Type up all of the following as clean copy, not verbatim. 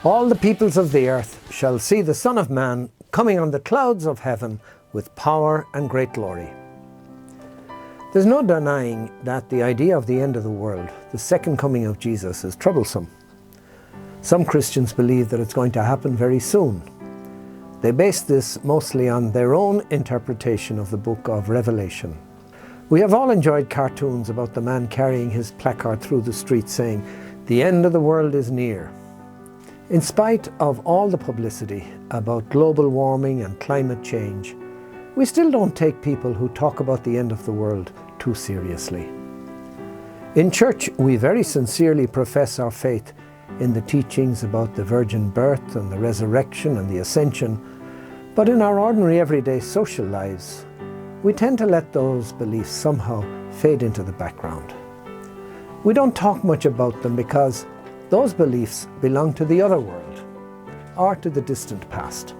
All the peoples of the earth shall see the Son of Man coming on the clouds of heaven with power and great glory. There's no denying that the idea of the end of the world, the second coming of Jesus, is troublesome. Some Christians believe that it's going to happen very soon. They base this mostly on their own interpretation of the book of Revelation. We have all enjoyed cartoons about the man carrying his placard through the street saying, "The end of the world is near." In spite of all the publicity about global warming and climate change, we still don't take people who talk about the end of the world too seriously. In church, we very sincerely profess our faith in the teachings about the virgin birth and the resurrection and the ascension, but in our ordinary everyday social lives, we tend to let those beliefs somehow fade into the background. We don't talk much about them because those beliefs belong to the other world, or to the distant past.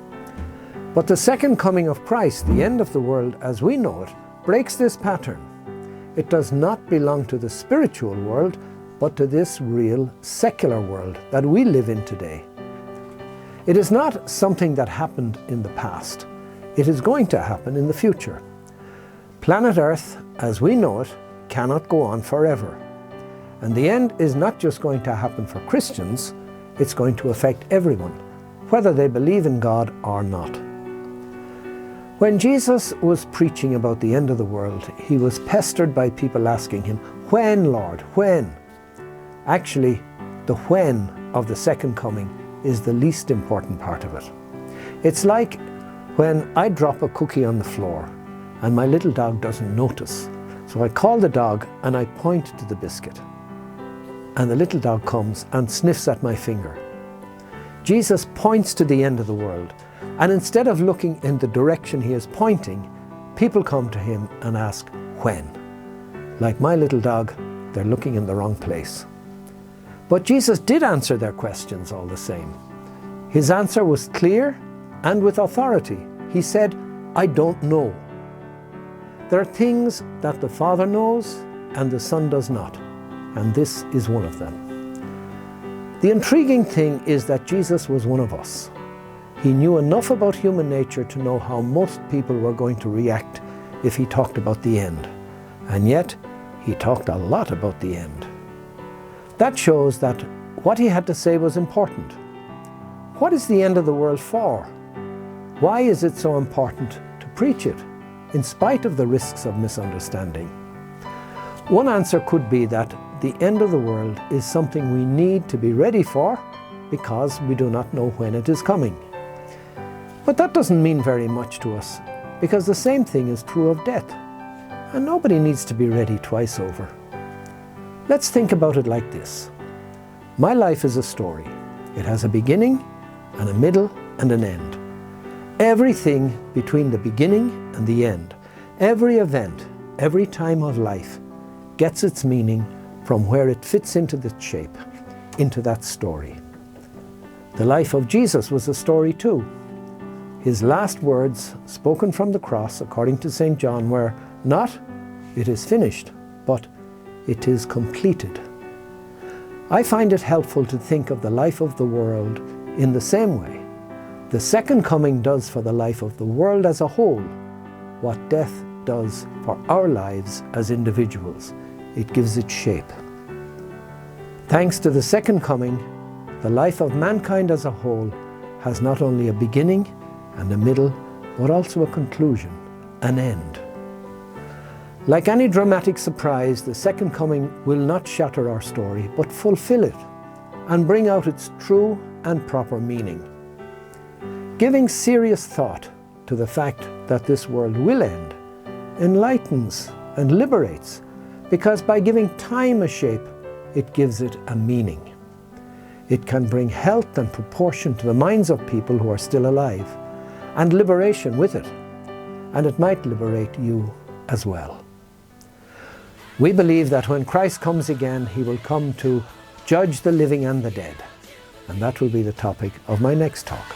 But the second coming of Christ, the end of the world as we know it, breaks this pattern. It does not belong to the spiritual world, but to this real secular world that we live in today. It is not something that happened in the past. It is going to happen in the future. Planet Earth, as we know it, cannot go on forever. And the end is not just going to happen for Christians, it's going to affect everyone, whether they believe in God or not. When Jesus was preaching about the end of the world, he was pestered by people asking him, "When, Lord, when?" Actually, the when of the second coming is the least important part of it. It's like when I drop a cookie on the floor and my little dog doesn't notice. So I call the dog and I point to the biscuit. And the little dog comes and sniffs at my finger. Jesus points to the end of the world, and instead of looking in the direction he is pointing, people come to him and ask, "When?" Like my little dog, they're looking in the wrong place. But Jesus did answer their questions all the same. His answer was clear and with authority. He said, "I don't know." There are things that the Father knows and the Son does not. And this is one of them. The intriguing thing is that Jesus was one of us. He knew enough about human nature to know how most people were going to react if he talked about the end. And yet, he talked a lot about the end. That shows that what he had to say was important. What is the end of the world for? Why is it so important to preach it, in spite of the risks of misunderstanding? One answer could be that the end of the world is something we need to be ready for because we do not know when it is coming. But that doesn't mean very much to us because the same thing is true of death, and nobody needs to be ready twice over. Let's think about it like this. My life is a story. It has a beginning and a middle and an end. Everything between the beginning and the end, every event, every time of life gets its meaning from where it fits into the shape, into that story. The life of Jesus was a story too. His last words, spoken from the cross, according to St. John, were not, "It is finished," but "It is completed." I find it helpful to think of the life of the world in the same way. The second coming does for the life of the world as a whole what death does for our lives as individuals. It gives it shape. Thanks to the second coming, the life of mankind as a whole has not only a beginning and a middle, but also a conclusion, an end. Like any dramatic surprise, the second coming will not shatter our story, but fulfill it and bring out its true and proper meaning. Giving serious thought to the fact that this world will end enlightens and liberates, because by giving time a shape, it gives it a meaning. It can bring health and proportion to the minds of people who are still alive, and liberation with it. And it might liberate you as well. We believe that when Christ comes again, he will come to judge the living and the dead. And that will be the topic of my next talk.